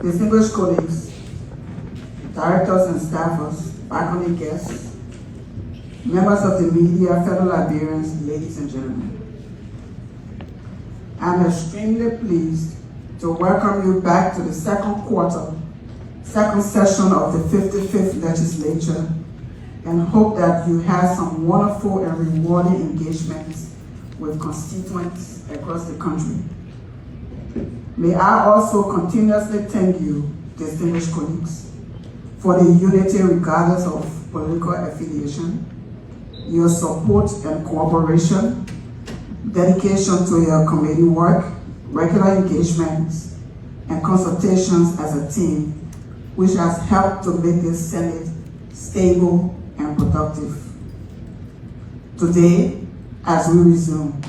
Distinguished colleagues, directors and staffers, faculty guests, members of the media, fellow Liberians, ladies and gentlemen. I'm extremely pleased to welcome you back to the second session of the 55th legislature, and hope that you had some wonderful and rewarding engagements with constituents across the country. May I also continuously thank you, distinguished colleagues, for the unity regardless of political affiliation, your support and cooperation, dedication to your committee work, regular engagements, and consultations as a team, which has helped to make this Senate stable and productive. Today, as we resume,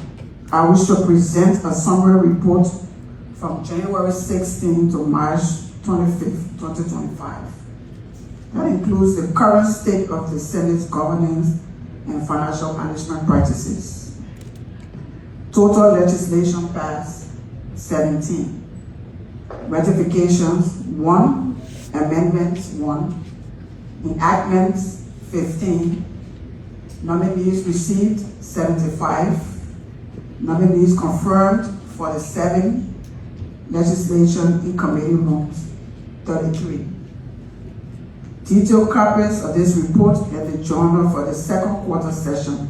I wish to present a summary report from January 16 to March 25, 2025. That includes the current state of the Senate's governance and financial management practices. Total legislation passed, 17. Ratifications, 1. Amendments, 1. Enactments, 15. Nominees received, 75. Nominees confirmed for the 7 legislation in committee rooms, 33. Detailed copies of this report and the journal for the second quarter session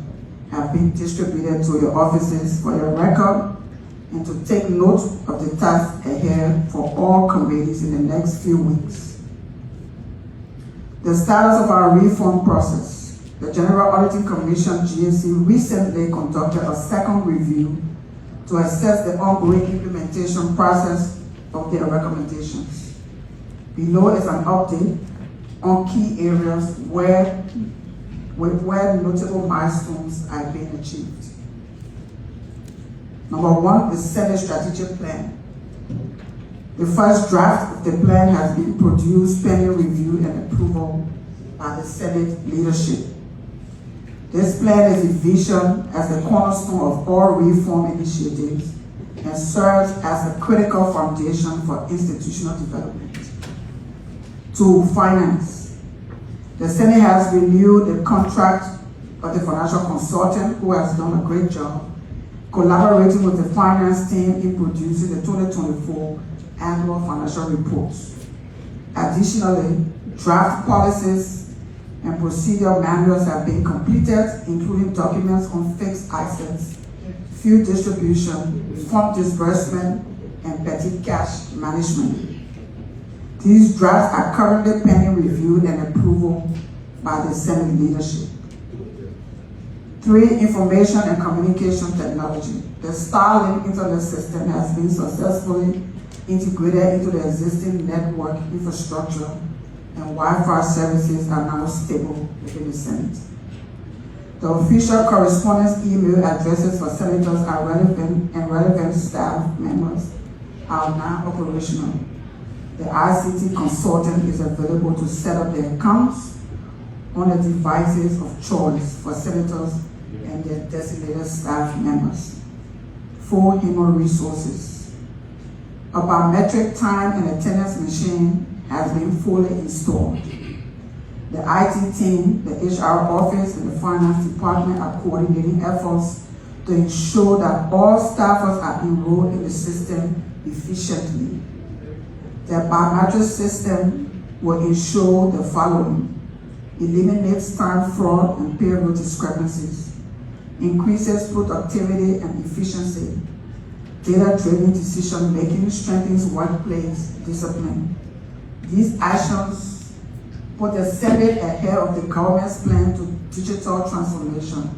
have been distributed to your offices for your record and to take note of the task ahead for all committees in the next few weeks. The status of our reform process. The General Auditing Commission, GAC, recently conducted a second review to assess the ongoing implementation process of their recommendations. Below is an update on key areas where notable milestones are being achieved. Number 1, the Senate Strategic Plan. The first draft of the plan has been produced pending review and approval by the Senate leadership. This plan is envisioned as the cornerstone of all reform initiatives and serves as a critical foundation for institutional development. 2, finance. The Senate has renewed the contract of the financial consultant, who has done a great job collaborating with the finance team in producing the 2024 annual financial reports. Additionally, draft policies and procedure manuals have been completed, including documents on fixed assets, fuel distribution, fund disbursement, and petty cash management. These drafts are currently pending review and approval by the Senate leadership. 3, information and communication technology. The Starlink internet system has been successfully integrated into the existing network infrastructure, and Wi-Fi services are now stable within the Senate. The official correspondence email addresses for senators and relevant staff members are now operational. The ICT consultant is available to set up their accounts on the devices of choice for senators and their designated staff members. 4, human resources. A biometric time and attendance machine has been fully installed. The IT team, the HR office, and the finance department are coordinating efforts to ensure that all staffers are enrolled in the system efficiently. The biometric system will ensure the following: eliminates time fraud and payroll discrepancies, increases productivity and efficiency, data-driven decision-making, strengthens workplace discipline. These actions put the Senate ahead of the government's plan to digital transformation,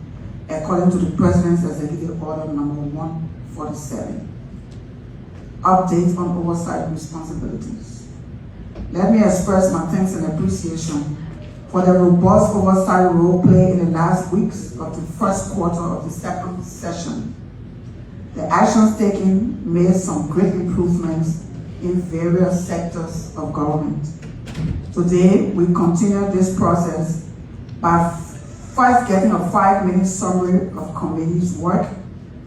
according to the President's Executive Order number 147. Updates on oversight responsibilities. Let me express my thanks and appreciation for the robust oversight role played in the last weeks of the first quarter of the second session. The actions taken made some great improvements in various sectors of government. Today, we continue this process by first getting a 5-minute summary of committee's work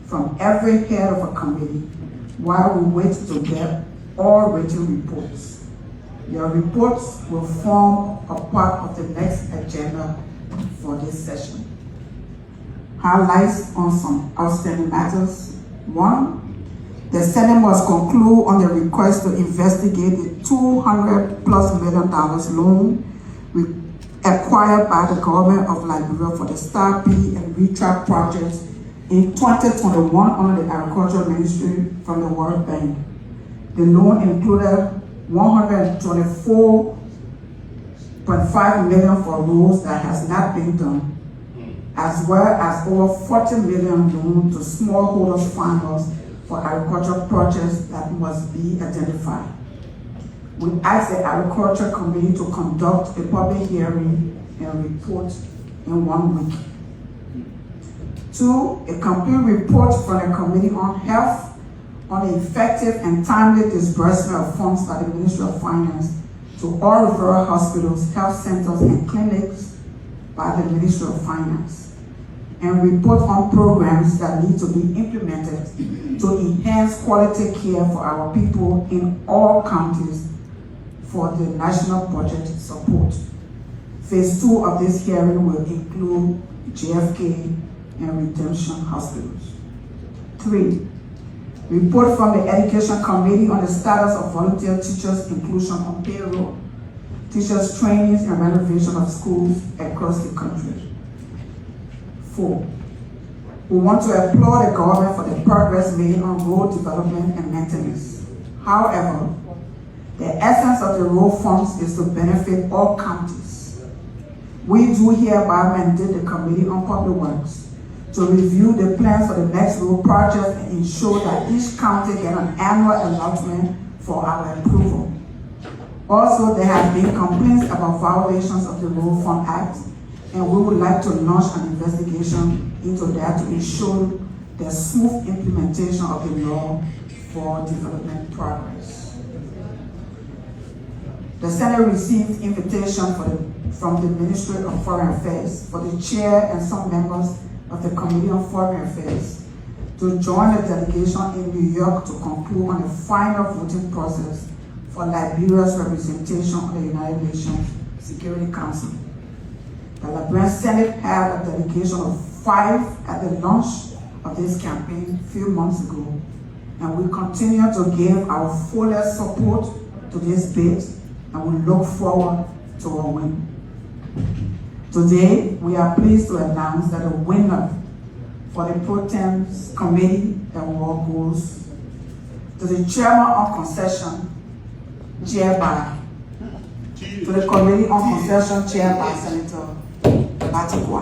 from every head of a committee while we wait to get all written reports. Your reports will form a part of the next agenda for this session. Highlights on some outstanding matters. 1, the Senate must conclude on the request to investigate the $200+ million loan acquired by the government of Liberia for the Star P and ReTrack projects in 2021 under the Agriculture Ministry from the World Bank. The loan included $124.5 million for roads that has not been done, as well as over $40 million loan to smallholder farmers for agricultural projects that must be identified. We ask the Agriculture Committee to conduct a public hearing and report in 1 week. 2, a complete report from the Committee on Health on the effective and timely disbursement of funds by the Ministry of Finance to all referral hospitals, health centers, and clinics by the Ministry of Finance, and report on programs that need to be implemented to enhance quality care for our people in all counties for the national budget support. Phase 2 of this hearing will include JFK and Redemption hospitals. 3, report from the Education Committee on the status of volunteer teachers' inclusion on payroll, teachers' trainings, and renovation of schools across the country. 4, we want to applaud the government for the progress made on road development and maintenance. However, the essence of the road funds is to benefit all counties. We do hereby mandate the Committee on Public Works to review the plans for the next road project and ensure that each county gets an annual allotment for our approval. Also, there have been complaints about violations of the Road Fund Act, and we would like to launch an investigation into that to ensure the smooth implementation of the law for development progress. The Senate received invitation from the Ministry of Foreign Affairs for the chair and some members of the Committee on Foreign Affairs to join the delegation in New York to conclude on the final voting process for Liberia's representation on the United Nations Security Council. The Liberian Senate had a delegation of 5 at the launch of this campaign a few months ago, and we continue to give our fullest support to this bid, and we look forward to a win. Today, we are pleased to announce that the winner for the Pro-Tempore Committee award goes to the Chairman on Concession, chaired by, to the Committee on Concession, chaired by Senator Batikwa.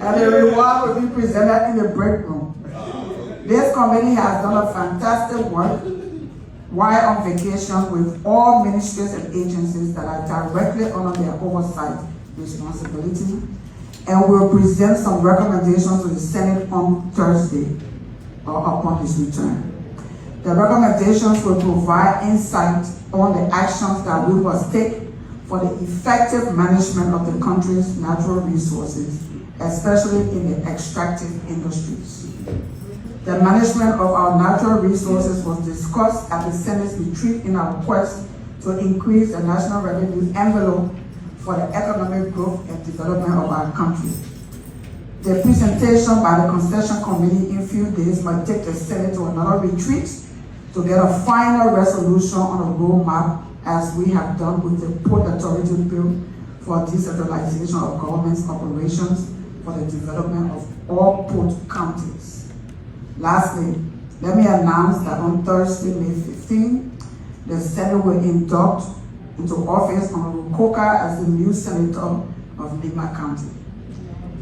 And the reward will be presented in the break room. This committee has done a fantastic work while on vacation with all ministries and agencies that are directly under their oversight responsibility, and will present some recommendations to the Senate on Thursday or upon his return. The recommendations will provide insight on the actions that we must take for the effective management of the country's natural resources, especially in the extractive industries. The management of our natural resources was discussed at the Senate's retreat in our quest to increase the national revenue envelope for the economic growth and development of our country. The presentation by the Concession Committee in a few days might take the Senate to another retreat to get a final resolution on a roadmap, as we have done with the Port Authority Bill for decentralization of government's operations for the development of all port counties. Lastly, let me announce that on Thursday, May 15, the Senate will induct into office Honorable Coker as the new Senator of Lima County.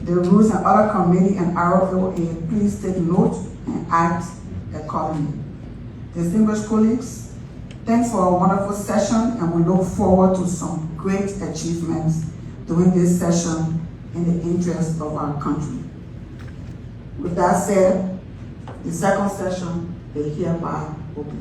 The Rules and Other Committee and ROA, please take note and act accordingly. Distinguished colleagues, thanks for a wonderful session, and we look forward to some great achievements during this session in the interest of our country. With that said, the second session is hereby open.